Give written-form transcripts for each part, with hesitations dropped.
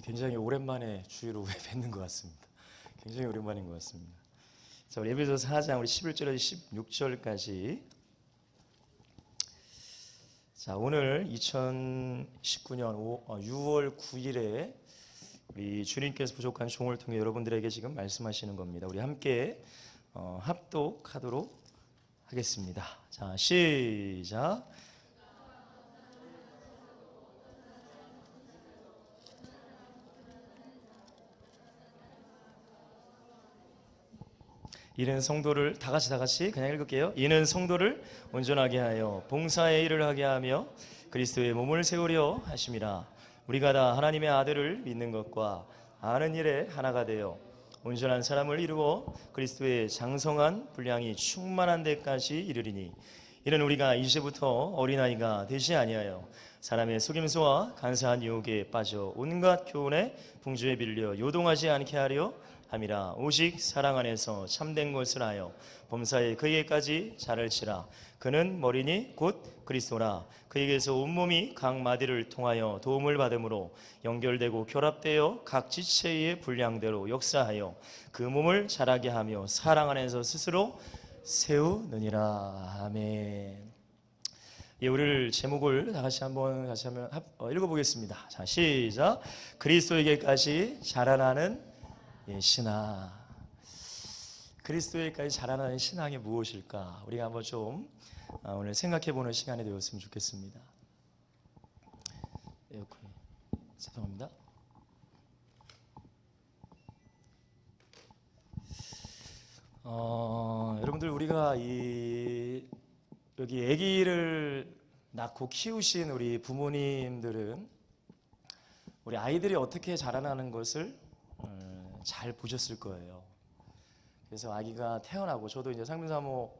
굉장히 오랜만에 주일로 뵙는 것 같습니다. 굉장히 오랜만인 것 같습니다. 자, 우리 에베소서 4장 우리 11절에서 16절까지. 자, 오늘 2019년 6월 9일에 우리 주님께서 부족한 종을 통해 여러분들에게 지금 말씀하시는 겁니다. 우리 함께 합독하도록 하겠습니다. 자, 시작. 이는 성도를 다 같이 그냥 읽을게요. 이는 성도를 온전하게 하여 봉사의 일을 하게 하며 그리스도의 몸을 세우려 하심이라. 우리가 다 하나님의 아들을 믿는 것과 아는 일에 하나가 되어 온전한 사람을 이루어 그리스도의 장성한 분량이 충만한 데까지 이르리니, 이는 우리가 이제부터 어린아이가 되지 아니하여 사람의 속임수와 간사한 유혹에 빠져 온갖 교훈의 풍조에 밀려 요동하지 않게 하려 함이라. 오직 사랑 안에서 참된 것을 하여 범사에 그에게까지 자랄지라. 그는 머리니 곧 그리스도라. 그에게서 온몸이 각 마디를 통하여 도움을 받음으로 연결되고 결합되어 각 지체의 분량대로 역사하여 그 몸을 자라게 하며 사랑 안에서 스스로 세우느니라. 아멘. 예, 우리를 제목을 다 같이 한번 읽어보겠습니다. 자, 시작. 그리스도에게까지 자라나는 신앙. 그리스도에게까지 자라나는 신앙이 무엇일까? 우리가 한번 좀 오늘 생각해보는 시간이 되었으면 좋겠습니다. 에어컨이 죄송합니다. 여러분들, 우리가 여기 아기를 낳고 키우신 우리 부모님들은 우리 아이들이 어떻게 자라나는 것을 잘 보셨을 거예요. 그래서 아기가 태어나고, 저도 이제 상민사모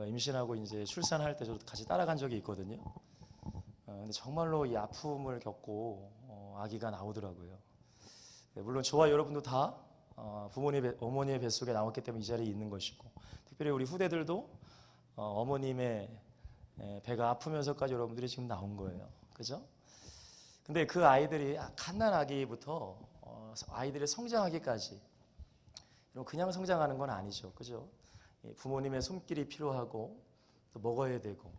임신하고 이제 출산할 때 저도 같이 따라간 적이 있거든요. 근데 정말로 이 아픔을 겪고 아기가 나오더라고요. 물론 저와 여러분도 다 어머니의 뱃속에 나왔기 때문에 이 자리에 있는 것이고, 특별히 우리 후대들도 어머님의 배가 아프면서까지 여러분들이 지금 나온 거예요. 그죠? 근데 그 아이들이 갓난아기부터 아이들이 성장하기까지 그냥 성장하는 건 아니죠. 그죠? 부모님의 손길이 필요하고 또 먹어야 되고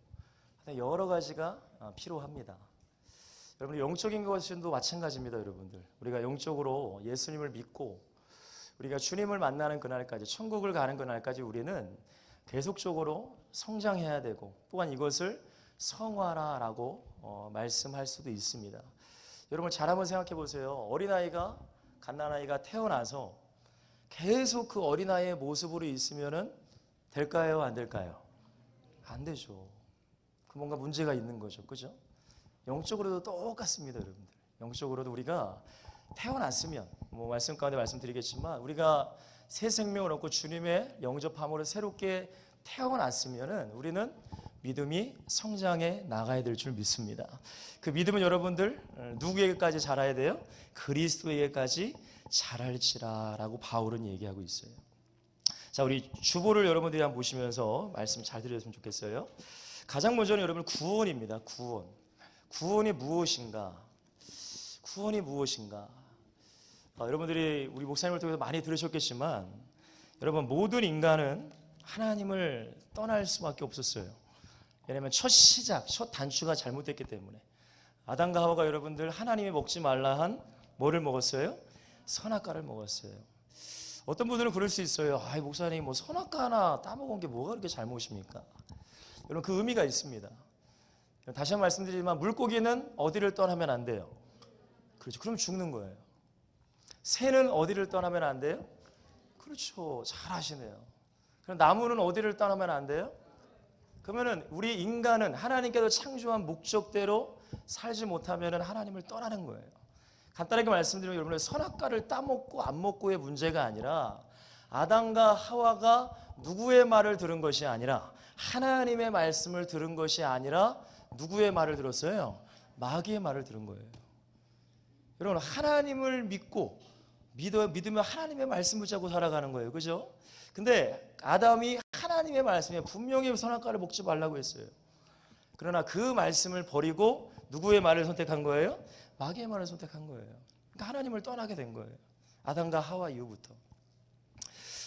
여러 가지가 필요합니다. 여러분, 영적인 것도 마찬가지입니다. 여러분들, 우리가 영적으로 예수님을 믿고 우리가 주님을 만나는 그날까지, 천국을 가는 그날까지 우리는 계속적으로 성장해야 되고, 또한 이것을 성화라고 말씀할 수도 있습니다. 여러분, 잘 한번 생각해 보세요. 어린아이가, 갓난아이가 태어나서 계속 그 어린아이의 모습으로 있으면 될까요? 안 될까요? 안 되죠. 그 뭔가 문제가 있는 거죠. 그죠? 영적으로도 똑같습니다. 여러분들, 영적으로도 우리가 태어났으면, 말씀 가운데 말씀드리겠지만, 우리가 새 생명을 얻고 주님의 영접함으로 새롭게 태어났으면 우리는 믿음이 성장해 나가야 될 줄 믿습니다. 그 믿음은 여러분들 누구에게까지 자라야 돼요? 그리스도에게까지 자랄지라라고 바울은 얘기하고 있어요. 자, 우리 주보를 여러분들이 한번 보시면서 말씀 잘 들으셨으면 좋겠어요. 가장 먼저는 여러분 구원입니다. 구원이 무엇인가? 구원이 무엇인가? 여러분들이 우리 목사님을 통해서 많이 들으셨겠지만, 여러분, 모든 인간은 하나님을 떠날 수밖에 없었어요. 왜냐하면 첫 단추가 잘못됐기 때문에. 아담과 하와가 여러분들 하나님이 먹지 말라 한 뭐를 먹었어요? 선악과를 먹었어요. 어떤 분들은 그럴 수 있어요. 목사님, 선악과 하나 따먹은 게 뭐가 그렇게 잘못입니까? 여러분, 그 의미가 있습니다. 다시 한번 말씀드리지만, 물고기는 어디를 떠나면 안 돼요? 그렇죠. 그럼 죽는 거예요. 새는 어디를 떠나면 안 돼요? 그렇죠. 잘 아시네요. 그럼 나무는 어디를 떠나면 안 돼요? 그러면은 우리 인간은 하나님께서 창조한 목적대로 살지 못하면 하나님을 떠나는 거예요. 간단하게 말씀드리면, 여러분들, 선악과를 따먹고 안 먹고의 문제가 아니라 아담과 하와가 누구의 말을 들은 것이 아니라 하나님의 말씀을 들은 것이 아니라 누구의 말을 들었어요? 마귀의 말을 들은 거예요. 여러분, 하나님을 믿으면 하나님의 말씀을 붙잡고 살아가는 거예요. 그죠? 근데 아담이 하나님의 말씀에 분명히 선악과를 먹지 말라고 했어요. 그러나 그 말씀을 버리고 누구의 말을 선택한 거예요? 마귀의 말을 선택한 거예요. 그러니까 하나님을 떠나게 된 거예요. 아담과 하와 이후부터.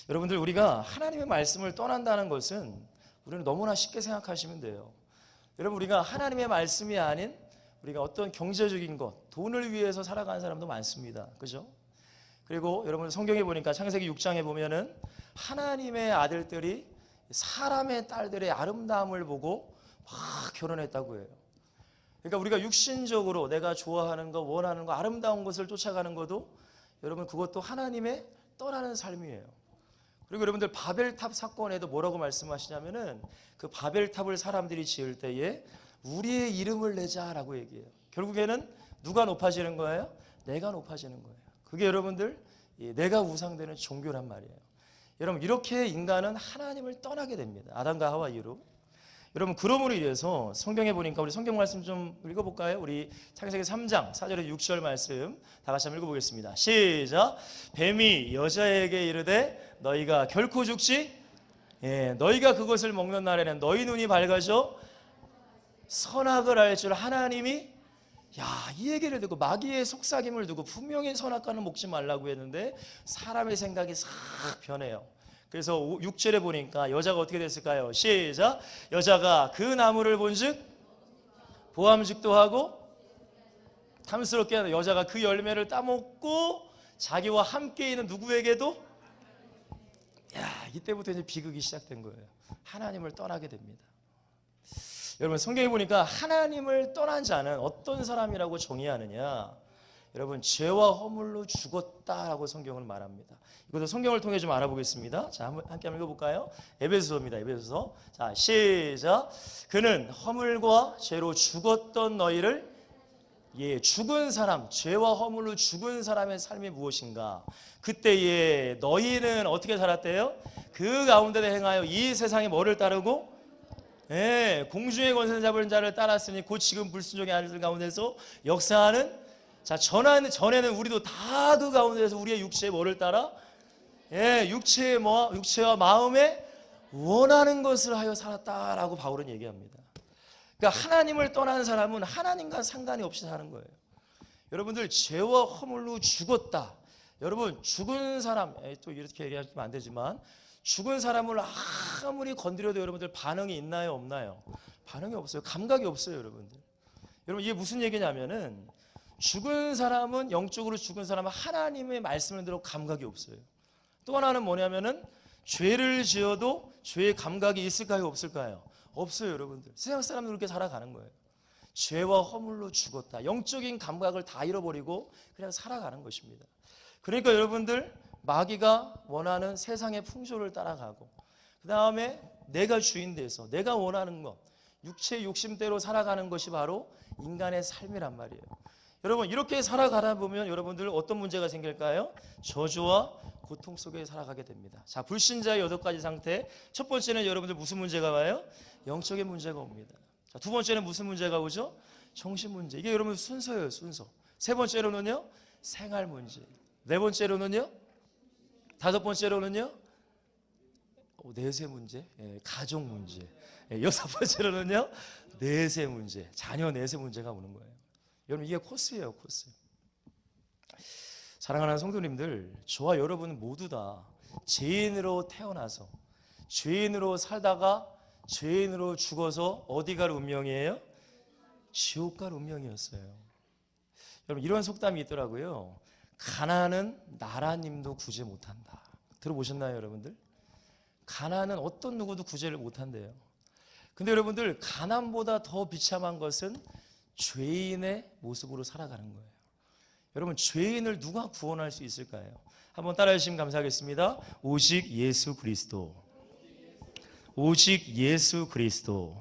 여러분들, 우리가 하나님의 말씀을 떠난다는 것은 우리는 너무나 쉽게 생각하시면 돼요. 여러분, 우리가 하나님의 말씀이 아닌 우리가 어떤 경제적인 것, 돈을 위해서 살아가는 사람도 많습니다. 그죠? 그리고 여러분, 성경에 보니까 창세기 6장에 보면은 하나님의 아들들이 사람의 딸들의 아름다움을 보고 막 결혼했다고 해요. 그러니까 우리가 육신적으로 내가 좋아하는 거, 원하는 거, 아름다운 것을 쫓아가는 것도 여러분, 그것도 하나님의 떠나는 삶이에요. 그리고 여러분들, 바벨탑 사건에도 뭐라고 말씀하시냐면은 그 바벨탑을 사람들이 지을 때에 우리의 이름을 내자라고 얘기해요. 결국에는 누가 높아지는 거예요? 내가 높아지는 거예요. 그게 여러분들, 내가 우상되는 종교란 말이에요. 여러분, 이렇게 인간은 하나님을 떠나게 됩니다. 아담과 하와 이후로. 여러분, 그러므로 인해서 성경에 보니까 우리 성경 말씀 좀 읽어볼까요? 우리 창세기 3장 4절에서 6절 말씀 다 같이 한번 읽어보겠습니다. 시작. 뱀이 여자에게 이르되 너희가 결코 죽지? 너희가 그것을 먹는 날에는 너희 눈이 밝아져 선악을 알 줄 하나님이, 이 얘기를 듣고 마귀의 속삭임을 두고 분명히 선악과는 먹지 말라고 했는데 사람의 생각이 싹 변해요. 그래서 6절에 보니까 여자가 어떻게 됐을까요? 시작. 여자가 그 나무를 본즉 보암직도 하고 탐스럽게 하는, 여자가 그 열매를 따먹고 자기와 함께 있는 누구에게도, 이때부터 이제 비극이 시작된 거예요. 하나님을 떠나게 됩니다. 여러분, 성경에 보니까 하나님을 떠난 자는 어떤 사람이라고 정의하느냐? 여러분, 죄와 허물로 죽었다라고 성경은 말합니다. 이것도 성경을 통해 좀 알아보겠습니다. 자, 함께 한번 읽어볼까요? 에베소서입니다. 에베소서. 자, 시작. 그는 허물과 죄로 죽었던 너희를, 죽은 사람, 죄와 허물로 죽은 사람의 삶이 무엇인가? 그때에 너희는 어떻게 살았대요? 그 가운데 행하여 이 세상에 뭐를 따르고? 공중의 권세 잡은 자를 따랐으니 곧 지금 불순종의 아들들 가운데서 역사하는, 자, 전에는 우리도 다 그 가운데서 우리의 육체의 뭐를 따라? 육체와 마음에 원하는 것을 하여 살았다라고 바울은 얘기합니다. 그러니까 하나님을 떠난 사람은 하나님과 상관이 없이 사는 거예요. 여러분들, 죄와 허물로 죽었다. 여러분, 죽은 사람, 또 이렇게 얘기하면 안 되지만 죽은 사람을 아무리 건드려도 여러분들 반응이 있나요, 없나요? 반응이 없어요. 감각이 없어요, 여러분들. 여러분, 이게 무슨 얘기냐면은 죽은 사람은, 영적으로 죽은 사람은 하나님의 말씀을 들어 감각이 없어요. 또 하나는 뭐냐면은 죄를 지어도 죄의 감각이 있을까요, 없을까요? 없어요, 여러분들. 세상 사람들 그렇게 살아가는 거예요. 죄와 허물로 죽었다. 영적인 감각을 다 잃어버리고 그냥 살아가는 것입니다. 그러니까 여러분들, 마귀가 원하는 세상의 풍조를 따라가고, 그 다음에 내가 주인 돼서 내가 원하는 것, 육체의 욕심대로 살아가는 것이 바로 인간의 삶이란 말이에요. 여러분, 이렇게 살아가다 보면 여러분들 어떤 문제가 생길까요? 저주와 고통 속에 살아가게 됩니다. 자, 불신자의 8가지 상태. 첫 번째는 여러분들 무슨 문제가 와요? 영적인 문제가 옵니다. 자, 두 번째는 무슨 문제가 오죠? 정신 문제. 이게 여러분 순서예요, 순서. 세 번째로는요, 생활 문제. 네 번째로는요, 다섯 번째로는요, 내세 문제, 가족 문제. 여섯 번째로는요, 내세 문제, 자녀 내세 문제가 오는 거예요. 여러분, 이게 코스예요, 코스. 사랑하는 성도님들, 저와 여러분 모두 다 죄인으로 태어나서 죄인으로 살다가 죄인으로 죽어서 어디 갈 운명이에요? 지옥 갈 운명이었어요. 여러분, 이런 속담이 있더라고요. 가난은 나라님도 구제 못한다. 들어보셨나요, 여러분들? 가난은 어떤 누구도 구제를 못한대요. 근데 여러분들, 가난보다 더 비참한 것은 죄인의 모습으로 살아가는 거예요. 여러분, 죄인을 누가 구원할 수 있을까요? 한번 따라해 주시면 감사하겠습니다. 오직 예수 그리스도. 오직 예수 그리스도.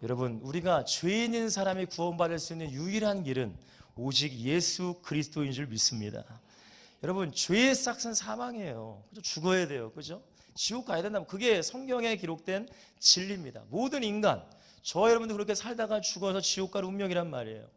여러분, 우리가 죄인인 사람이 구원받을 수 있는 유일한 길은 오직 예수 그리스도인 줄 믿습니다. 여러분, 죄의 싹은 사망이에요. 그죠? 죽어야 돼요. 그죠? 지옥 가야 된다면 그게 성경에 기록된 진리입니다. 모든 인간, 저와 여러분도 그렇게 살다가 죽어서 지옥 갈 운명이란 말이에요.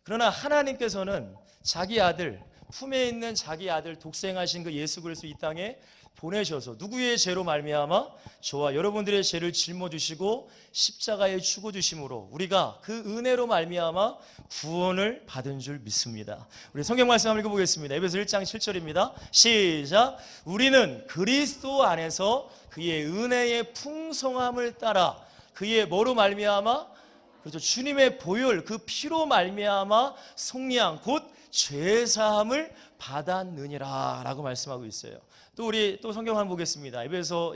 그러나 하나님께서는 자기 아들, 품에 있는 자기 아들 독생하신 그 예수 그리스도 이 땅에 보내셔서 누구의 죄로 말미암아 저와 여러분들의 죄를 짊어지시고 십자가에 죽어주심으로 우리가 그 은혜로 말미암아 구원을 받은 줄 믿습니다. 우리 성경 말씀 한번 읽어보겠습니다. 에베소 1장 7절입니다. 시작. 우리는 그리스도 안에서 그의 은혜의 풍성함을 따라 그의 뭐로 말미암아, 그렇죠, 주님의 보혈 그 피로 말미암아 속량 곧 죄사함을 받았느니라 라고 말씀하고 있어요. 또 우리 또 성경 한번 보겠습니다. 에베소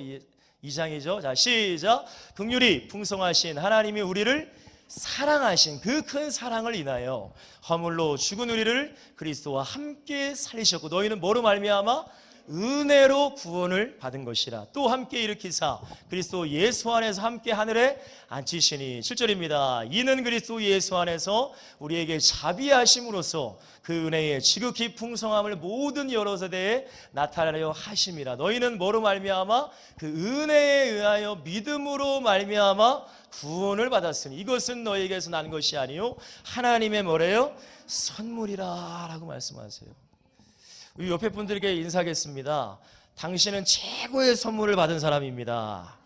2장이죠. 자, 시작. 긍휼이 풍성하신 하나님이 우리를 사랑하신 그 큰 사랑을 인하여 허물로 죽은 우리를 그리스도와 함께 살리셨고 너희는 뭐로 말미암아 은혜로 구원을 받은 것이라. 또 함께 일으키사 그리스도 예수 안에서 함께 하늘에 앉히시니. 7절입니다. 이는 그리스도 예수 안에서 우리에게 자비하심으로써 그 은혜의 지극히 풍성함을 모든 여러 세대에 나타내려 하심이라. 너희는 뭐로 말미암아 그 은혜에 의하여 믿음으로 말미암아 구원을 받았으니 이것은 너희에게서 난 것이 아니요 하나님의 뭐래요? 선물이라 라고 말씀하세요. 우리 옆에 분들에게 인사하겠습니다. 당신은 최고의 선물을 받은 사람입니다.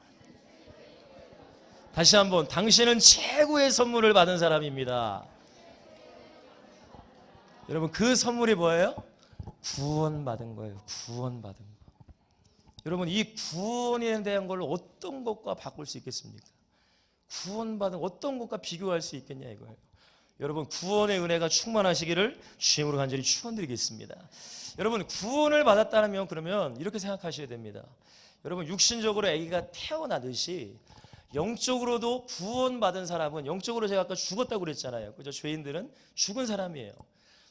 다시 한번, 당신은 최고의 선물을 받은 사람입니다. 여러분, 그 선물이 뭐예요? 구원받은 거예요. 구원받은 거. 여러분, 이 구원에 대한 걸 어떤 것과 바꿀 수 있겠습니까? 구원받은 어떤 것과 비교할 수 있겠냐 이거예요. 여러분, 구원의 은혜가 충만하시기를 주님으로 간절히 축원드리겠습니다. 여러분, 구원을 받았다면 그러면 이렇게 생각하셔야 됩니다. 여러분, 육신적으로 아기가 태어나듯이 영적으로도 구원받은 사람은, 영적으로 제가 아까 죽었다고 그랬잖아요. 그죠? 죄인들은 죽은 사람이에요.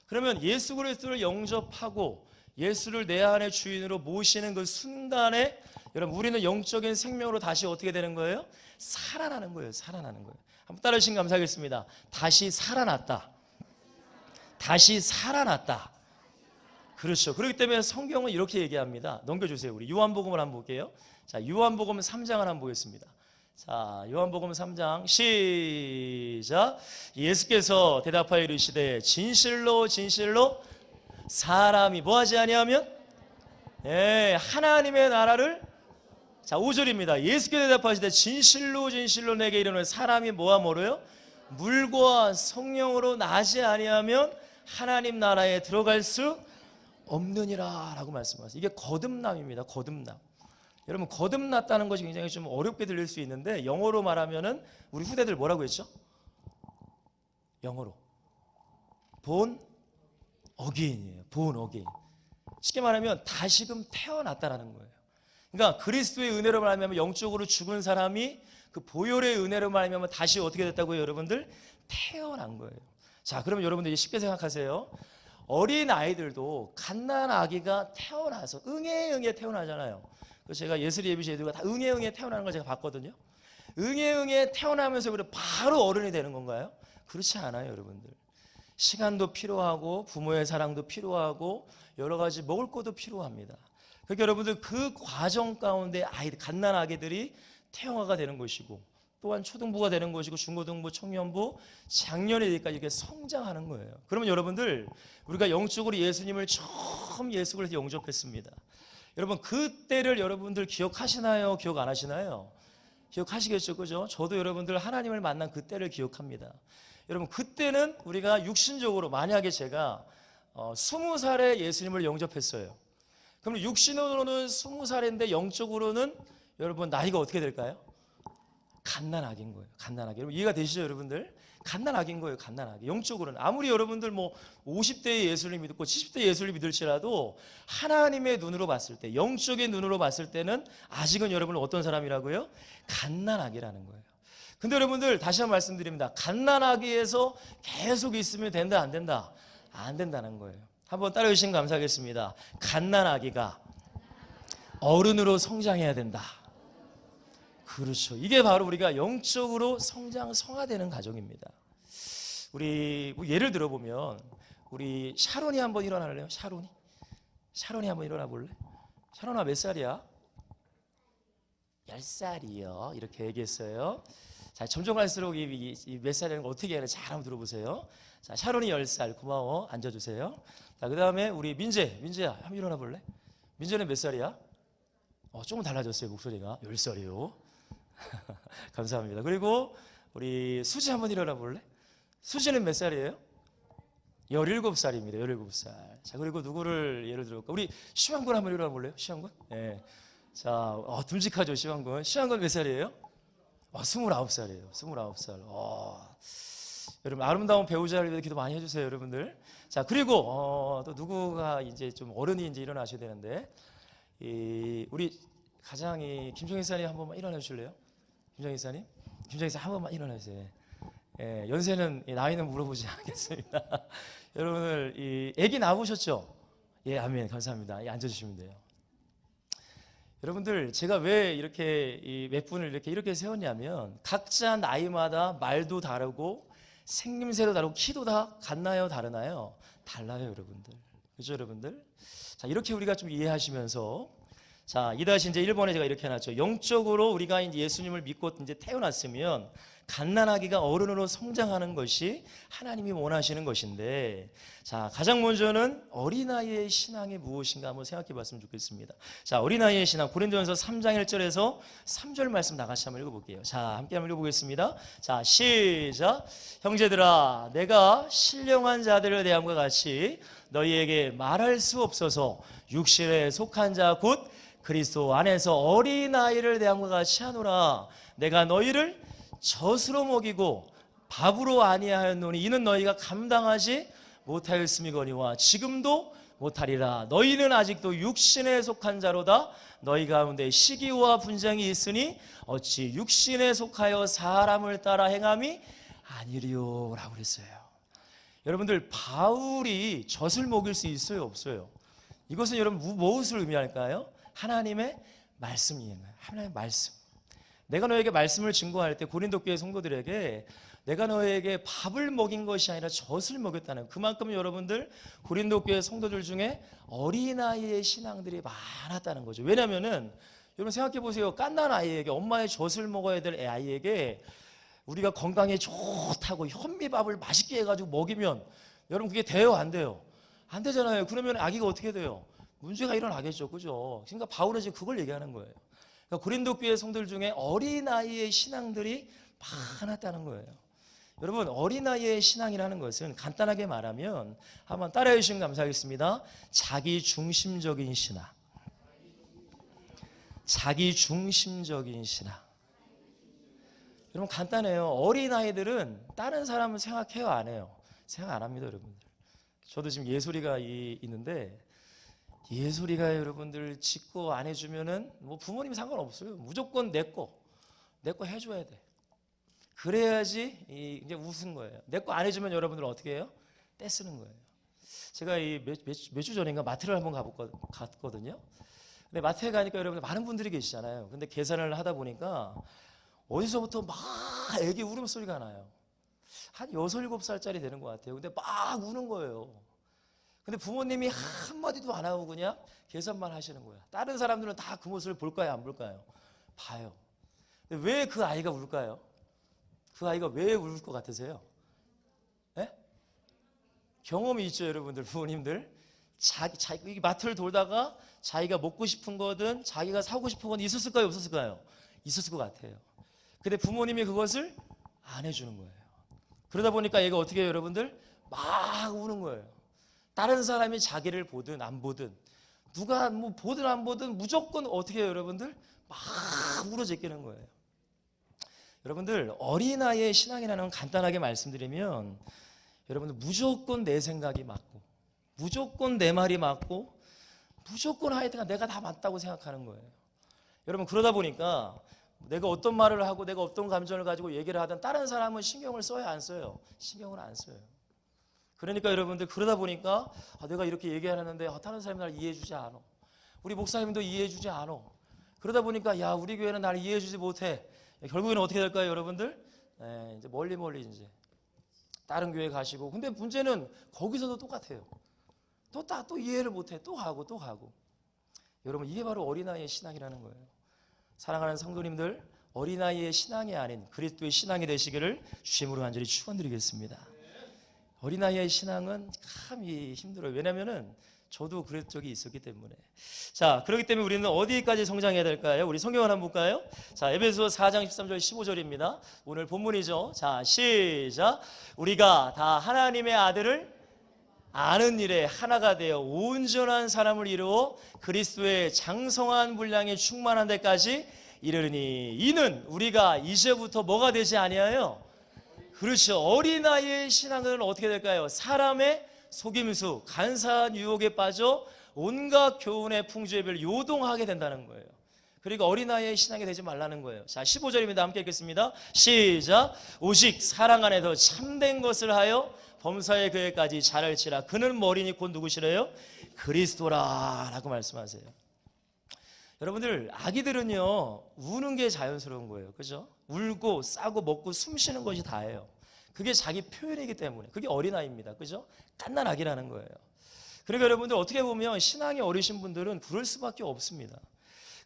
그러면 예수 그리스도를 영접하고 예수를 내 안의 주인으로 모시는 그 순간에 여러분, 우리는 영적인 생명으로 다시 어떻게 되는 거예요? 살아나는 거예요. 살아나는 거예요. 한번 따라하시면 감사하겠습니다. 다시 살아났다. 다시 살아났다. 그렇죠. 그렇기 때문에 성경은 이렇게 얘기합니다. 넘겨주세요. 우리 요한복음을 한번 볼게요. 자, 요한복음 3장을 한번 보겠습니다. 자, 요한복음 3장 시작. 예수께서 대답하여 이르시되 진실로 진실로 사람이 뭐하지 아니하면 하나님의 나라를. 자, 5절입니다. 예수께서 대답하시되 진실로 진실로 내게 이르노니 사람이 뭐와 뭐로요? 물과 성령으로 나지 아니하면 하나님 나라에 들어갈 수 없느니라 라고 말씀하세요. 이게 거듭남입니다. 거듭남. 여러분, 거듭났다는 것이 굉장히 좀 어렵게 들릴 수 있는데 영어로 말하면은 우리 후대들 뭐라고 했죠? 영어로 born again이에요. born again. 쉽게 말하면 다시금 태어났다라는 거예요. 그러니까 그리스도의 은혜로 말하면 영적으로 죽은 사람이 그 보혈의 은혜로 말하면 다시 어떻게 됐다고요, 여러분들? 태어난 거예요. 자, 그러면 여러분들 쉽게 생각하세요. 어린 아이들도 갓난 아기가 태어나서 응애 태어나잖아요. 그래서 제가 예슬이 예비시 애들과 다 응애 태어나는 걸 제가 봤거든요. 응애 태어나면서 그래 바로 어른이 되는 건가요? 그렇지 않아요, 여러분들. 시간도 필요하고 부모의 사랑도 필요하고 여러 가지 먹을 것도 필요합니다. 그러니까 여러분들 그 과정 가운데 아이들, 갓난 아기들이 태영아가 되는 것이고 또한 초등부가 되는 것이고 중고등부, 청년부, 작년에 되기까지 이렇게 성장하는 거예요. 그러면 여러분들 우리가 영적으로 예수님을 처음 예수 그리스도 영접했습니다. 여러분 그때를 여러분들 기억하시나요? 기억 안 하시나요? 기억하시겠죠, 그죠? 저도 여러분들 하나님을 만난 그때를 기억합니다. 여러분 그때는 우리가 육신적으로 만약에 제가 20살에 예수님을 영접했어요. 그럼 육신으로는 20살인데 영적으로는 여러분 나이가 어떻게 될까요? 갓난아기인 거예요. 갓난아기. 여러분 이해가 되시죠, 여러분들? 갓난아기인 거예요. 갓난아기. 영적으로는 아무리 여러분들 뭐 50대에 예수를 믿고 70대 예수를 믿을지라도 하나님의 눈으로 봤을 때, 영적인 눈으로 봤을 때는 아직은 여러분은 어떤 사람이라고요? 갓난아기라는 거예요. 근데 여러분들 다시 한번 말씀드립니다. 갓난아기에서 계속 있으면 된다, 안 된다? 안 된다는 거예요. 한번 따라해 주시면 감사하겠습니다. 갓난아기가 어른으로 성장해야 된다. 그렇죠. 이게 바로 우리가 영적으로 성화되는 과정입니다. 우리 뭐 예를 들어보면 우리 샤론이 한번 일어나래요. 샤론이 한번 일어나 볼래? 샤론아 몇 살이야? 10살이요. 이렇게 얘기했어요. 자, 점점 갈수록 이 몇 살이라는 거 어떻게 하는지 잘 한번 들어보세요. 자, 샤론이 10살. 고마워. 앉아주세요. 자, 그 다음에 우리 민재야 한번 일어나 볼래? 민재는 몇 살이야? 조금 달라졌어요, 목소리가. 10살이요. 감사합니다. 그리고 우리 수지 한번 일어나 볼래? 수지는 몇 살이에요? 17살입니다. 17살. 자, 그리고 누구를 예를 들어볼까? 우리 시황군 한번 일어나 볼래요? 시황군? 예. 자, 듬직하죠, 시황군. 시황군 몇 살이에요? 29살이에요. 29살. 여러분, 아름다운 배우자를 위해 기도 많이 해주세요, 여러분들. 자, 그리고 또 누구가 이제 좀 어른이 이제 일어나셔야 되는데, 우리 가장 김종희 사님 한 번만 일어나 주실래요? 김종희 사님? 김종희 사님 한 번만 일어나주세요. 예, 연세는 나이는 물어보지 않겠습니다. 여러분들 아기 낳으셨죠? 예, 아멘. 감사합니다. 앉아주시면 돼요. 여러분들 제가 왜 이렇게 몇 분을 이렇게 세웠냐면 각자 나이마다 말도 다르고 생김새도 다르고 키도 다 같나요? 다르나요? 달라요, 여러분들. 그죠, 여러분들? 자, 이렇게 우리가 좀 이해하시면서 자, 이다시 이제 1번에 제가 이렇게 해놨죠. 영적으로 우리가 이제 예수님을 믿고 이제 태어났으면 갓난아기가 어른으로 성장하는 것이 하나님이 원하시는 것인데, 자, 가장 먼저는 어린아이의 신앙이 무엇인가 한번 생각해 봤으면 좋겠습니다. 자, 어린아이의 신앙, 고린도전서 3장 1절에서 3절 말씀 다 같이 한번 읽어볼게요. 자, 함께 한번 읽어보겠습니다. 자, 시작. 형제들아, 내가 신령한 자들을 대함과 같이 너희에게 말할 수 없어서 육신에 속한 자 곧 그리스도 안에서 어린아이를 대함과 같이 하노라. 내가 너희를 젖으로 먹이고 밥으로 아니하였노니 이는 너희가 감당하지 못하였음이거니와 지금도 못하리라. 너희는 아직도 육신에 속한 자로다. 너희 가운데 시기와 분쟁이 있으니 어찌 육신에 속하여 사람을 따라 행함이 아니리요 라고 그랬어요. 여러분들, 바울이 젖을 먹일 수 있어요, 없어요? 이것은 여러분 무엇을 의미할까요? 하나님의 말씀이에요. 하나님의 말씀. 내가 너에게 말씀을 증거할 때 고린도 교회 성도들에게 내가 너에게 밥을 먹인 것이 아니라 젖을 먹였다는, 그만큼 여러분들 고린도 교회 성도들 중에 어린아이의 신앙들이 많았다는 거죠. 왜냐하면은 여러분 생각해 보세요. 갓난 아이에게, 엄마의 젖을 먹어야 될 아이에게 우리가 건강에 좋다고 현미밥을 맛있게 해가지고 먹이면 여러분 그게 돼요, 안 돼요? 안 되잖아요. 그러면 아기가 어떻게 돼요? 문제가 일어나겠죠, 그죠? 그러니까 바울은 지금 그걸 얘기하는 거예요. 그러니까 고린도 교회 성도들 중에 어린아이의 신앙들이 많았다는 거예요. 여러분, 어린아이의 신앙이라는 것은 간단하게 말하면 한번 따라해 주시면 감사하겠습니다. 자기 중심적인 신앙. 자기 중심적인 신앙. 여러분 간단해요. 어린아이들은 다른 사람을 생각해요, 안 해요? 생각 안 합니다, 여러분들. 저도 지금 예솔이가 있는데 예솔이가 여러분들 짓고 안 해주면은 뭐 부모님 상관없어요. 무조건 내 거 해줘야 돼. 그래야지 이제 웃은 거예요. 내 거 안 해주면 여러분들은 어떻게 해요? 떼쓰는 거예요. 제가 몇 주 전인가 마트를 한번 갔거든요. 근데 마트에 가니까 여러분들 많은 분들이 계시잖아요. 근데 계산을 하다 보니까 어디서부터 막 애기 울음소리가 나요. 한 6, 7살짜리 되는 것 같아요. 근데 막 우는 거예요. 근데 부모님이 한마디도 안 하고 그냥 계산만 하시는 거야. 다른 사람들은 다 그 모습을 볼까요, 안 볼까요? 봐요. 근데 왜 그 아이가 울까요? 그 아이가 왜 울 것 같으세요? 네? 경험이 있죠, 여러분들, 부모님들. 자기 마트를 돌다가 자기가 먹고 싶은 거든 자기가 사고 싶은 건 있었을까요, 없었을까요? 있었을 것 같아요. 근데 부모님이 그것을 안 해주는 거예요. 그러다 보니까 얘가 어떻게 해요, 여러분들? 막 우는 거예요. 다른 사람이 자기를 보든 안 보든, 누가 뭐 보든 안 보든 무조건 어떻게 해요, 여러분들? 막 울어 제끼는 거예요. 여러분들, 어린아이의 신앙이라는 건 간단하게 말씀드리면 여러분들 무조건 내 생각이 맞고 무조건 내 말이 맞고 무조건 하여튼 내가 다 맞다고 생각하는 거예요. 여러분, 그러다 보니까 내가 어떤 말을 하고 내가 어떤 감정을 가지고 얘기를 하든 다른 사람은 신경을 써요, 안 써요? 신경을 안 써요. 그러니까 여러분들, 그러다 보니까 내가 이렇게 얘기하는데 다른 사람이 날 이해해 주지 않아. 우리 목사님도 이해해 주지 않아. 그러다 보니까 야, 우리 교회는 나를 이해해 주지 못해. 결국에는 어떻게 될까요, 여러분들? 이제 멀리 이제 다른 교회 가시고. 근데 문제는 거기서도 똑같아요. 또 이해를 못해. 또 가고. 여러분, 이게 바로 어린아이의 신앙이라는 거예요. 사랑하는 성도님들, 어린아이의 신앙이 아닌 그리스도의 신앙이 되시기를 주님으로 간절히 축원드리겠습니다. 어린아이의 신앙은 참 힘들어요. 왜냐면은 저도 그런 적이 있었기 때문에. 자, 그렇기 때문에 우리는 어디까지 성장해야 될까요? 우리 성경을 한번 볼까요? 자, 에베소서 4장 13절 15절입니다. 오늘 본문이죠. 자, 시작. 우리가 다 하나님의 아들을 아는 일에 하나가 되어 온전한 사람을 이루어 그리스도의 장성한 분량에 충만한 데까지 이르니, 이는 우리가 이제부터 뭐가 되지 아니하여, 그렇죠, 어린아이의 신앙은 어떻게 될까요? 사람의 속임수, 간사한 유혹에 빠져 온갖 교훈의 풍조에 별 요동하게 된다는 거예요. 그리고 어린아이의 신앙이 되지 말라는 거예요. 자, 15절입니다. 함께 읽겠습니다. 시작. 오직 사랑 안에서 참된 것을 하여 범사의 그에까지 자랄지라. 그는 머리니 곧 누구시래요? 그리스도라 라고 말씀하세요. 여러분들, 아기들은요 우는 게 자연스러운 거예요. 그죠? 울고 싸고 먹고 숨 쉬는 것이 다예요. 그게 자기 표현이기 때문에. 그게 어린아이입니다. 그죠? 갓난아기라는 거예요. 그러니까 여러분들, 어떻게 보면 신앙이 어리신 분들은 그럴 수밖에 없습니다.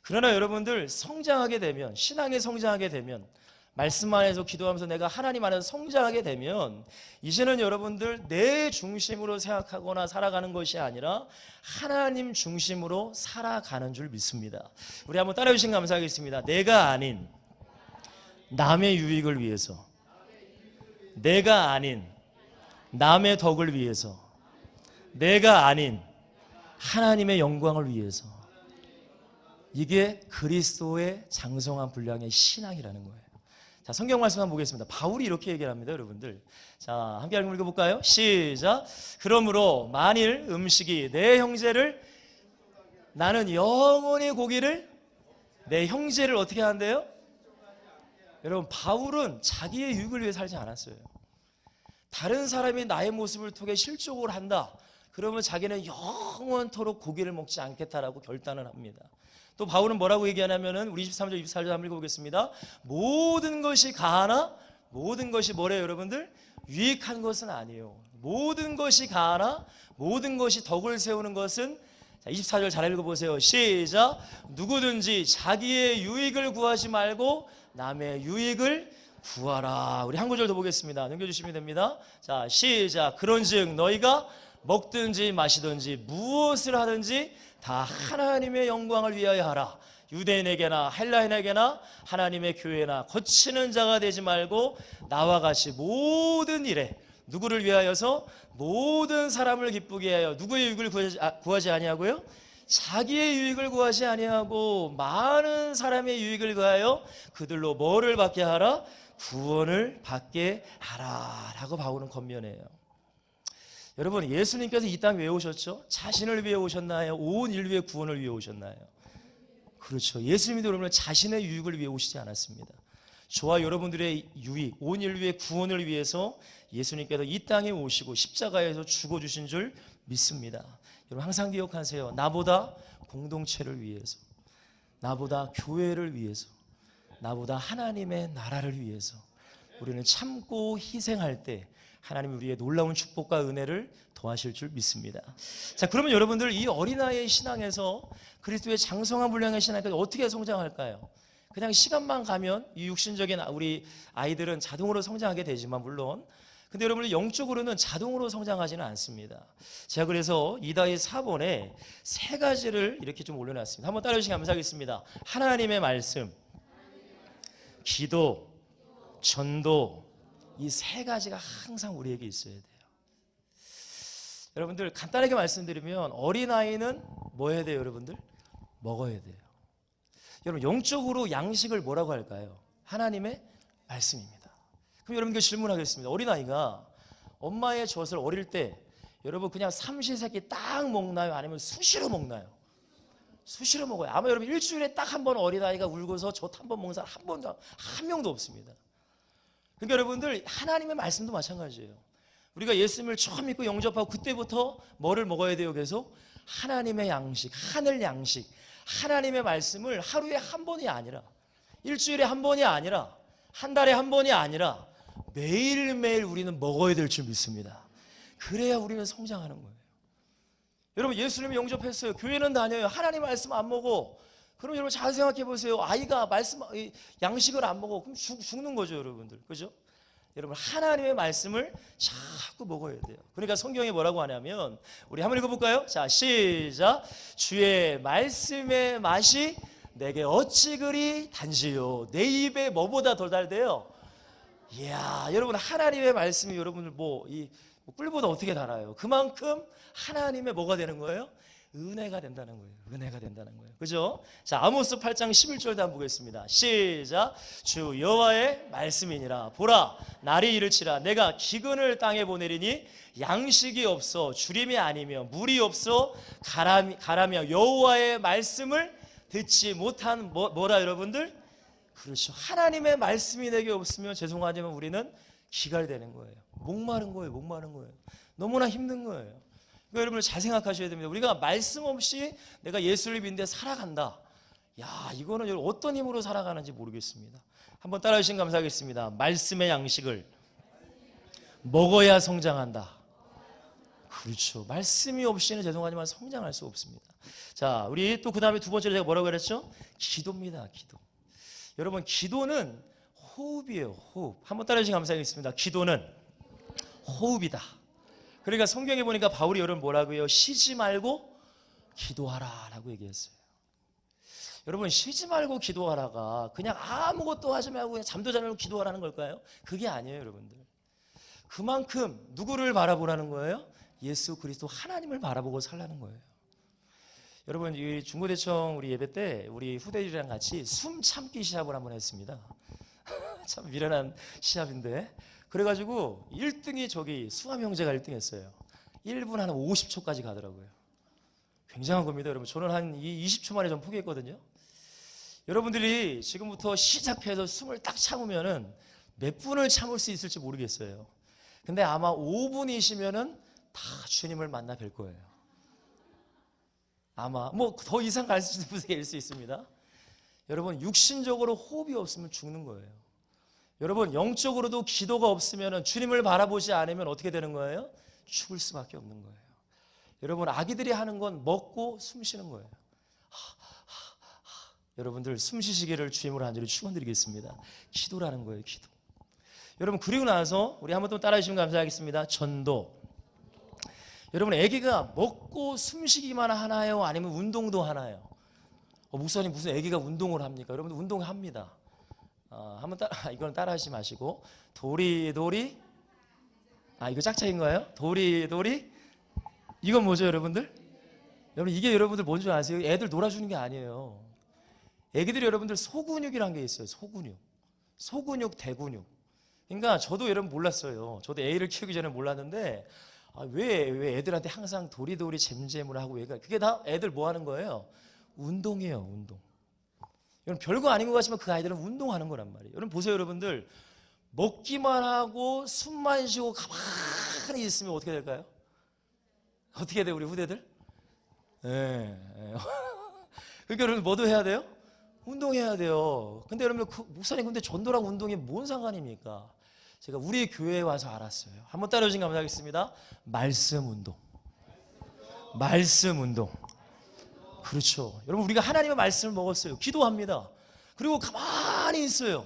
그러나 여러분들, 성장하게 되면, 신앙에 성장하게 되면, 말씀 안에서 기도하면서 내가 하나님 안에서 성장하게 되면, 이제는 여러분들 내 중심으로 생각하거나 살아가는 것이 아니라 하나님 중심으로 살아가는 줄 믿습니다. 우리 한번 따라해 주시면 감사하겠습니다. 내가 아닌 남의 유익을 위해서, 내가 아닌 남의 덕을 위해서, 내가 아닌 하나님의 영광을 위해서, 이게 그리스도의 장성한 분량의 신앙이라는 거예요. 자, 성경 말씀 한번 보겠습니다. 바울이 이렇게 얘기를 합니다, 여러분들. 자, 함께 읽어볼까요? 시작. 그러므로 만일 음식이 내 형제를, 나는 영원히 고기를, 내 형제를 어떻게 한대요? 여러분, 바울은 자기의 유익을 위해 살지 않았어요. 다른 사람이 나의 모습을 통해 실족을 한다, 그러면 자기는 영원토록 고기를 먹지 않겠다라고 결단을 합니다. 또 바울은 뭐라고 얘기하냐면은, 우리 23절 24절 한번 읽어보겠습니다. 모든 것이 가하나, 모든 것이 뭐래요 여러분들? 유익한 것은 아니에요. 모든 것이 가하나 모든 것이 덕을 세우는 것은, 자, 24절 잘 읽어보세요. 시작. 누구든지 자기의 유익을 구하지 말고 남의 유익을 구하라. 우리 한 구절 더 보겠습니다. 넘겨주시면 됩니다. 자, 시작. 그런즉 너희가 먹든지 마시든지 무엇을 하든지 다 하나님의 영광을 위하여 하라. 유대인에게나 헬라인에게나 하나님의 교회나 거치는 자가 되지 말고 나와 같이 모든 일에, 누구를 위하여서? 모든 사람을 기쁘게 하여. 누구의 유익을 구하지 아니하고요? 자기의 유익을 구하지 아니하고 많은 사람의 유익을 구하여 그들로 뭐를 받게 하라? 구원을 받게 하라 라고 바울은 권면해요. 여러분, 예수님께서 이 땅에 왜 오셨죠? 자신을 위해 오셨나요? 온 인류의 구원을 위해 오셨나요? 그렇죠. 예수님도 여러분 자신의 유익을 위해 오시지 않았습니다. 저와 여러분들의 유익, 온 인류의 구원을 위해서 예수님께서 이 땅에 오시고 십자가에서 죽어주신 줄 믿습니다. 여러분, 항상 기억하세요. 나보다 공동체를 위해서, 나보다 교회를 위해서, 나보다 하나님의 나라를 위해서 우리는 참고 희생할 때 하나님이 우리의 놀라운 축복과 은혜를 더하실 줄 믿습니다. 자, 그러면 여러분들, 이 어린아이의 신앙에서 그리스도의 장성한 분량의 신앙까지 어떻게 성장할까요? 그냥 시간만 가면 이 육신적인 우리 아이들은 자동으로 성장하게 되지만, 물론, 근데 여러분들 영적으로는 자동으로 성장하지는 않습니다. 제가 그래서 이다희 4번에 세 가지를 이렇게 좀 올려놨습니다. 한번 따라주시면 감사하겠습니다. 하나님의 말씀, 기도, 전도, 이 세 가지가 항상 우리에게 있어야 돼요. 여러분들, 간단하게 말씀드리면 어린아이는 뭐 해야 돼요 여러분들? 먹어야 돼요. 여러분, 영적으로 양식을 뭐라고 할까요? 하나님의 말씀입니다. 그럼 여러분께 질문하겠습니다. 어린아이가 엄마의 젖을 어릴 때 여러분 그냥 삼시세끼 딱 먹나요? 아니면 수시로 먹나요? 수시로 먹어요. 아마 여러분 일주일에 딱 한 번 어린아이가 울고서 젖 한 번 먹는 사람 한 명도 없습니다. 그러니까 여러분들, 하나님의 말씀도 마찬가지예요. 우리가 예수님을 처음 믿고 영접하고 그때부터 뭐를 먹어야 돼요? 계속 하나님의 양식, 하늘 양식, 하나님의 말씀을 하루에 한 번이 아니라, 일주일에 한 번이 아니라, 한 달에 한 번이 아니라 매일매일 우리는 먹어야 될 줄 믿습니다. 그래야 우리는 성장하는 거예요. 여러분, 예수님을 영접했어요. 교회는 다녀요. 하나님 말씀 안 먹어. 그럼 여러분 잘 생각해 보세요. 아이가 양식을 안 먹어. 그럼 죽는 거죠, 여러분들. 그죠? 여러분 하나님의 말씀을 자꾸 먹어야 돼요. 그러니까 성경에 뭐라고 하냐면 우리 한번 읽어볼까요? 자, 시작. 주의 말씀의 맛이 내게 어찌 그리 단지요. 내 입에 뭐보다 더 달대요? 이야, 여러분 하나님의 말씀이 여러분들 이 꿀보다 어떻게 달아요? 그만큼 하나님의 뭐가 되는 거예요? 은혜가 된다는 거예요. 은혜가 된다는 거예요. 그죠? 자, 아모스 8장 11절도 한번 보겠습니다. 시작. 주 여호와의 말씀이니라. 보라, 날이 이를치라. 내가 기근을 땅에 보내리니 양식이 없어 주림이 아니며 물이 없어 가라며 여호와의 말씀을 듣지 못한 뭐라 여러분들? 그렇죠. 하나님의 말씀이 내게 없으면 죄송하지만 우리는 기갈되는 거예요. 목마른 거예요. 목마른 거예요. 너무나 힘든 거예요. 그러니까 여러분들 잘 생각하셔야 됩니다. 우리가 말씀 없이 내가 예수를 믿는데 살아간다. 야, 이거는 어떤 힘으로 살아가는지 모르겠습니다. 한번 따라해 주시면 감사하겠습니다. 말씀의 양식을 먹어야 성장한다. 그렇죠. 말씀이 없이는 죄송하지만 성장할 수 없습니다. 자, 우리 또 그 다음에 두 번째로 제가 뭐라고 그랬죠? 기도입니다. 기도. 여러분 기도는 호흡이에요. 호흡. 한번 따라해 주시면 감사하겠습니다. 기도는 호흡이다. 그러니까 성경에 보니까 바울이 여러분 뭐라고요? 쉬지 말고 기도하라 라고 얘기했어요. 여러분 쉬지 말고 기도하라가 그냥 아무것도 하지 말고 그냥 잠도 자지 말고 기도하라는 걸까요? 그게 아니에요. 여러분들 그만큼 누구를 바라보라는 거예요? 예수 그리스도 하나님을 바라보고 살라는 거예요. 여러분 이 중고대청 우리 예배 때 우리 후대들이랑 같이 숨 참기 시합을 한번 했습니다. 참 미련한 시합인데 그래가지고 1등이 저기 수암 형제가 1등 했어요. 1분 한 50초까지 가더라고요. 굉장한 겁니다. 여러분 저는 한 20초 만에 좀 포기했거든요. 여러분들이 지금부터 시작해서 숨을 딱 참으면은 몇 분을 참을 수 있을지 모르겠어요. 근데 아마 5분이시면은 다 주님을 만나 뵐 거예요. 아마 뭐 더 이상 갈 수도 있을 수 있습니다. 여러분 육신적으로 호흡이 없으면 죽는 거예요. 여러분 영적으로도 기도가 없으면 주님을 바라보지 않으면 어떻게 되는 거예요? 죽을 수밖에 없는 거예요. 여러분 아기들이 하는 건 먹고 숨 쉬는 거예요. 여러분들 숨 쉬시기를 주님으로 간절히 축원드리겠습니다. 기도라는 거예요. 기도. 여러분 그리고 나서 우리 한번 또 따라해 주시면 감사하겠습니다. 전도. 여러분 아기가 먹고 숨 쉬기만 하나요? 아니면 운동도 하나요? 목사님 무슨 아기가 운동을 합니까? 여러분들 운동합니다. 한번 이건 따라하지 마시고 도리도리 이거 짝짝인가요? 도리도리 이건 뭐죠 여러분들? 여러분 이게 여러분들 뭔지 아세요? 애들 놀아주는 게 아니에요. 애기들이 여러분들 소근육이라는 게 있어요. 소근육, 대근육. 그러니까 저도 여러분 몰랐어요. 저도 애를 키우기 전에 몰랐는데 왜 애들한테 항상 도리도리 잼잼을 하고 그게 다 애들 뭐 하는 거예요? 운동이에요. 운동. 여러분 별거 아닌 것 같지만 그 아이들은 운동하는 거란 말이에요. 여러분 보세요 여러분들 먹기만 하고 숨만 쉬고 가만히 있으면 어떻게 될까요? 어떻게 돼요 우리 후대들? 그러니까 여러분 뭐도 해야 돼요? 운동해야 돼요. 근데 여러분 목사님 근데 전도랑 운동이 뭔 상관입니까? 제가 우리 교회에 와서 알았어요. 한번 따라오시면 감사하겠습니다. 말씀 운동. 말씀 운동. 그렇죠. 여러분 우리가 하나님의 말씀을 먹었어요. 기도합니다. 그리고 가만히 있어요.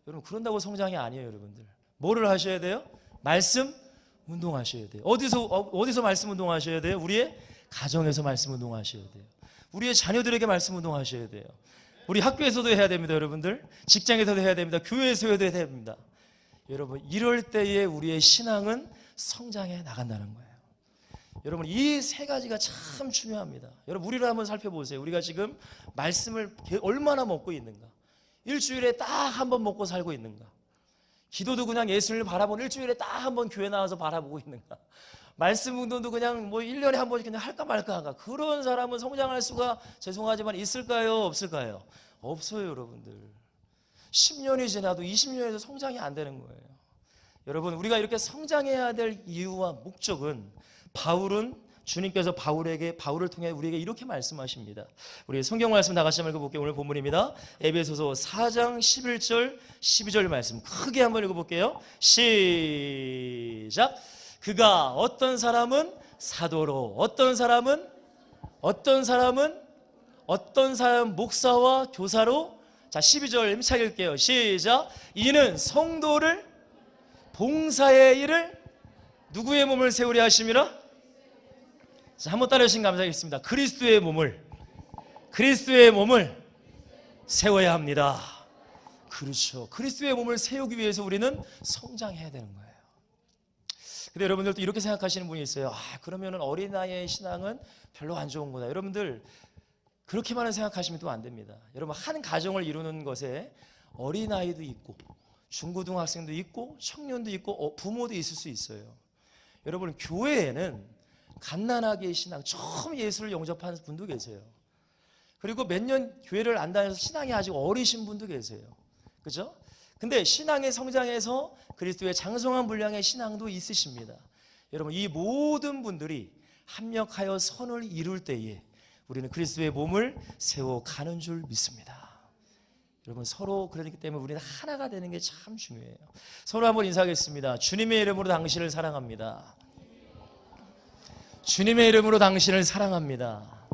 여러분 그런다고 성장이 아니에요. 여러분들 뭐를 하셔야 돼요? 말씀 운동하셔야 돼요. 어디서 말씀 운동하셔야 돼요? 우리의 가정에서 말씀 운동하셔야 돼요. 우리의 자녀들에게 말씀 운동하셔야 돼요. 우리 학교에서도 해야 됩니다. 여러분들 직장에서도 해야 됩니다. 교회에서도 해야 됩니다. 여러분 이럴 때에 우리의 신앙은 성장해 나간다는 거예요. 여러분 이 세 가지가 참 중요합니다. 여러분 우리를 한번 살펴보세요. 우리가 지금 말씀을 얼마나 먹고 있는가? 일주일에 딱 한 번 먹고 살고 있는가? 기도도 그냥 예수님을 바라보는 일주일에 딱 한 번 교회 나와서 바라보고 있는가? 말씀 운동도 그냥 1년에 한 번씩 그냥 할까 말까 한가? 그런 사람은 성장할 수가 죄송하지만 있을까요? 없을까요? 없어요. 여러분들 10년이 지나도 20년에도 성장이 안 되는 거예요. 여러분 우리가 이렇게 성장해야 될 이유와 목적은 바울은 주님께서 바울을 통해 우리에게 이렇게 말씀하십니다. 우리 성경 말씀 다 같이 한번 읽어볼게요. 오늘 본문입니다. 에베소서 4장 11절 12절 말씀 크게 한번 읽어볼게요. 시작. 그가 어떤 사람은 사도로 어떤 사람은 목사와 교사로 자 12절 힘차게 읽게요. 시작. 이는 성도를 봉사의 일을 누구의 몸을 세우려 하심이라? 자, 한번 따라하시면 감사하겠습니다. 그리스도의 몸을 세워야 합니다. 그렇죠. 그리스도의 몸을 세우기 위해서 우리는 성장해야 되는 거예요. 근데 여러분들도 이렇게 생각하시는 분이 있어요. 그러면은 어린아이의 신앙은 별로 안 좋은 거다. 여러분들 그렇게만 생각하시면 또 안 됩니다. 여러분, 한 가정을 이루는 것에 어린아이도 있고 중고등학생도 있고 청년도 있고 부모도 있을 수 있어요. 여러분, 교회에는 갓난아기의 신앙, 처음 예수를 영접한 분도 계세요. 그리고 몇 년 교회를 안 다녀서 신앙이 아직 어리신 분도 계세요. 그죠? 근데 신앙의 성장에서 그리스도의 장성한 분량의 신앙도 있으십니다. 여러분, 이 모든 분들이 합력하여 선을 이룰 때에 우리는 그리스도의 몸을 세워가는 줄 믿습니다. 여러분, 서로 그러기 때문에 우리는 하나가 되는 게 참 중요해요. 서로 한번 인사하겠습니다. 주님의 이름으로 당신을 사랑합니다. 주님의 이름으로 당신을 사랑합니다.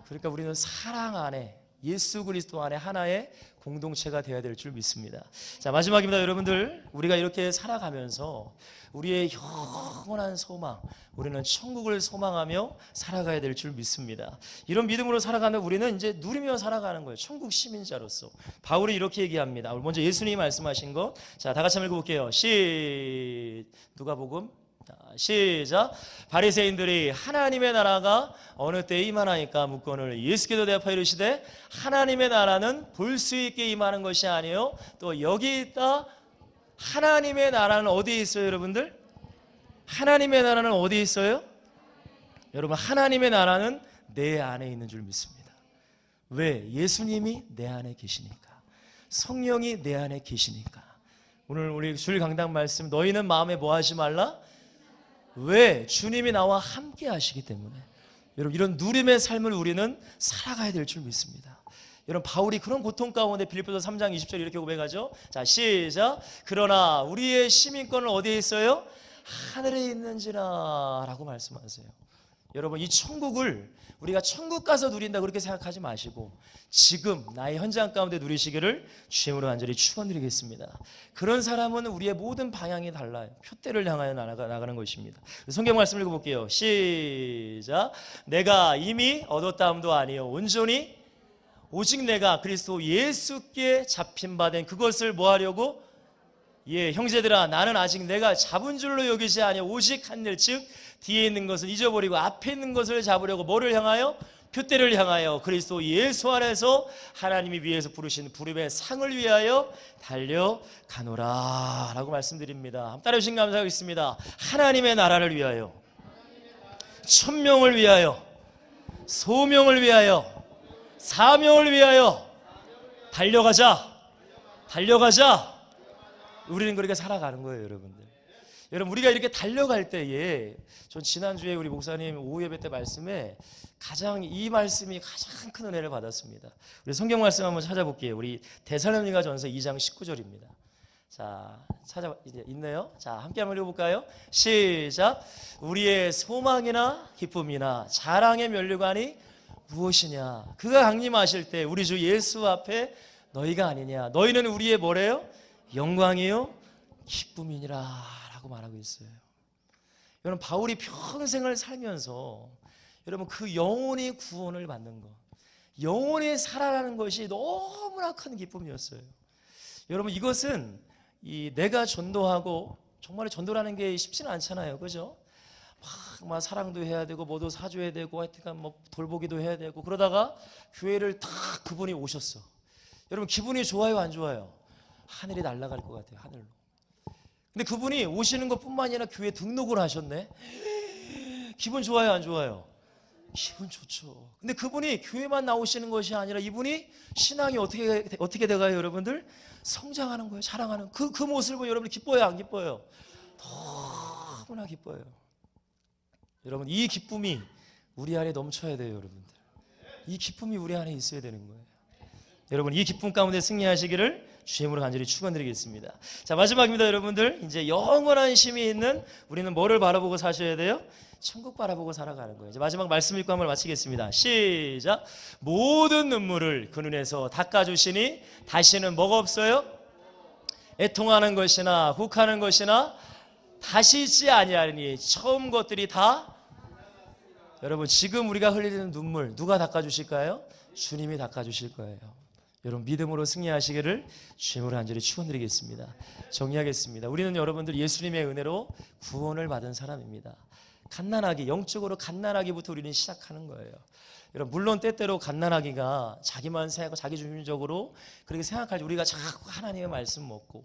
그러니까 우리는 사랑 안에, 예수 그리스도 안에 하나의 공동체가 되어야 될 줄 믿습니다. 자, 마지막입니다. 여러분들, 우리가 이렇게 살아가면서 우리의 영원한 소망, 우리는 천국을 소망하며 살아가야 될 줄 믿습니다. 이런 믿음으로 살아가면 우리는 이제 누리며 살아가는 거예요. 천국 시민자로서. 바울이 이렇게 얘기합니다. 먼저 예수님이 말씀하신 거, 자, 다 같이 한번 읽어볼게요. 누가복음 시작. 바리새인들이 하나님의 나라가 어느 때에 임하나이까 묻거늘 예수께서 대답하여 이르시되 하나님의 나라는 볼 수 있게 임하는 것이 아니요 또 여기 있다. 하나님의 나라는 어디에 있어요, 여러분들? 하나님의 나라는 어디에 있어요? 여러분, 하나님의 나라는 내 안에 있는 줄 믿습니다. 왜? 예수님이 내 안에 계시니까, 성령이 내 안에 계시니까. 오늘 우리 주일 강단 말씀, 너희는 마음에 뭐 하지 말라? 왜? 주님이 나와 함께 하시기 때문에. 여러분, 이런 누림의 삶을 우리는 살아가야 될 줄 믿습니다. 여러분, 바울이 그런 고통 가운데 빌립보서 3장 20절 이렇게 고백하죠. 자, 시작. 그러나 우리의 시민권은 어디에 있어요? 하늘에 있는지라 라고 말씀하세요. 여러분, 이 천국을 우리가 천국 가서 누린다 그렇게 생각하지 마시고 지금 나의 현장 가운데 누리시기를 주님으로 간절히 축원드리겠습니다. 그런 사람은 우리의 모든 방향이 달라요. 표대를 향하여 나가는 것입니다. 성경 말씀 읽어볼게요. 시작. 내가 이미 얻었다함도 아니요 온전히 오직 내가 그리스도 예수께 잡힌 바 된 그것을 뭐 하려고? 예, 형제들아, 나는 아직 내가 잡은 줄로 여기지 아니요 오직 한 일, 즉 뒤에 있는 것을 잊어버리고 앞에 있는 것을 잡으려고 뭐를 향하여? 표대를 향하여 그리스도 예수 안에서 하나님이 위에서 부르신 부름의 상을 위하여 달려가노라 라고 말씀드립니다. 한번 따라주신 감사하겠습니다. 하나님의 나라를 위하여, 천명을 위하여, 소명을 위하여, 사명을 위하여 달려가자. 우리는 그렇게 살아가는 거예요, 여러분들. 여러분, 우리가 이렇게 달려갈 때에, 전 지난주에 우리 목사님 오후 예배 때 말씀에 이 말씀이 가장 큰 은혜를 받았습니다. 우리 성경 말씀 한번 찾아볼게요. 우리 데살로니가전서 2장 19절입니다. 자, 있네요. 자, 함께 한번 읽어볼까요? 시작. 우리의 소망이나 기쁨이나 자랑의 면류관이 무엇이냐? 그가 강림하실 때 우리 주 예수 앞에 너희가 아니냐? 너희는 우리의 뭐래요? 영광이요 기쁨이니라 라고 말하고 있어요. 여러분, 바울이 평생을 살면서 여러분 그 영혼이 구원을 받는 것, 영혼이 살아나는 것이 너무나 큰 기쁨이었어요. 여러분, 이것은 내가 전도하고, 정말 전도라는 게 쉽지는 않잖아요, 그죠? 막 사랑도 해야 되고 뭐도 사줘야 되고 하여튼 뭐 돌보기도 해야 되고, 그러다가 교회를 딱 그분이 오셨어. 여러분, 기분이 좋아요, 안 좋아요? 하늘이 날아갈 것 같아요, 하늘로. 근데 그분이 오시는 것뿐만 아니라 교회 등록을 하셨네. 기분 좋아요, 안 좋아요? 기분 좋죠. 근데 그분이 교회만 나오시는 것이 아니라 이분이 신앙이 어떻게 돼가요, 여러분들? 성장하는 거예요, 자랑하는. 그 모습을 보고 여러분 기뻐요, 안 기뻐요? 너무나 기뻐요. 여러분, 이 기쁨이 우리 안에 넘쳐야 돼요, 여러분들. 이 기쁨이 우리 안에 있어야 되는 거예요. 여러분, 이 기쁨 가운데 승리하시기를 주님으로 간절히 축원드리겠습니다. 자, 마지막입니다, 여러분들. 이제 영원한 쉼이 있는 우리는 뭐를 바라보고 사셔야 돼요? 천국 바라보고 살아가는 거예요. 이제 마지막 말씀 읽고 한번 마치겠습니다. 시작. 모든 눈물을 그 눈에서 닦아주시니 다시는 뭐가 없어요? 애통하는 것이나 욱하는 것이나 다시 있지 아니하리니 처음 것들이 다. 여러분 지금 우리가 흘리는 눈물 누가 닦아주실까요? 주님이 닦아주실 거예요. 여러분 믿음으로 승리하시기를 주님으로 간절히 축원드리겠습니다. 정리하겠습니다. 우리는 여러분들 예수님의 은혜로 구원을 받은 사람입니다. 갓난아기, 영적으로 갓난아기부터 우리는 시작하는 거예요. 여러분 물론 때때로 갓난아기가 자기만 생각하고 자기 중심적으로 그렇게 생각할 때 우리가 자꾸 하나님의 말씀 먹고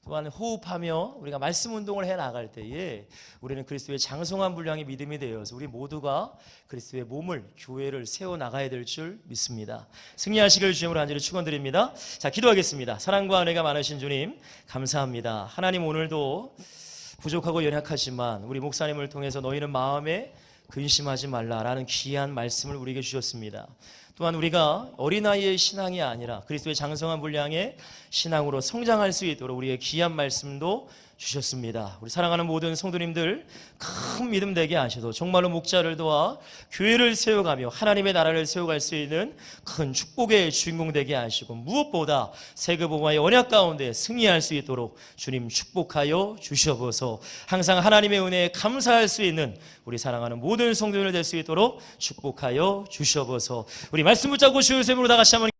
또한 호흡하며 우리가 말씀 운동을 해 나갈 때에 우리는 그리스도의 장성한 분량의 믿음이 되어서 우리 모두가 그리스도의 몸을, 교회를 세워 나가야 될 줄 믿습니다. 승리하시길 주님으로 간절히 축원드립니다. 자, 기도하겠습니다. 사랑과 은혜가 많으신 주님 감사합니다. 하나님 오늘도 부족하고 연약하지만 우리 목사님을 통해서 너희는 마음에 근심하지 말라라는 귀한 말씀을 우리에게 주셨습니다. 또한 우리가 어린아이의 신앙이 아니라 그리스도의 장성한 분량의 신앙으로 성장할 수 있도록 우리의 귀한 말씀도 주셨습니다. 우리 사랑하는 모든 성도님들 큰 믿음 되게 하셔도 정말로 목자를 도와 교회를 세워가며 하나님의 나라를 세워갈 수 있는 큰 축복의 주인공 되게 하시고 무엇보다 세계복음화의 언약 가운데 승리할 수 있도록 주님 축복하여 주시옵소서. 항상 하나님의 은혜에 감사할 수 있는 우리 사랑하는 모든 성도들 될 수 있도록 축복하여 주시옵소서. 우리 말씀 붙잡고 주의 이름으로 다 같이 한번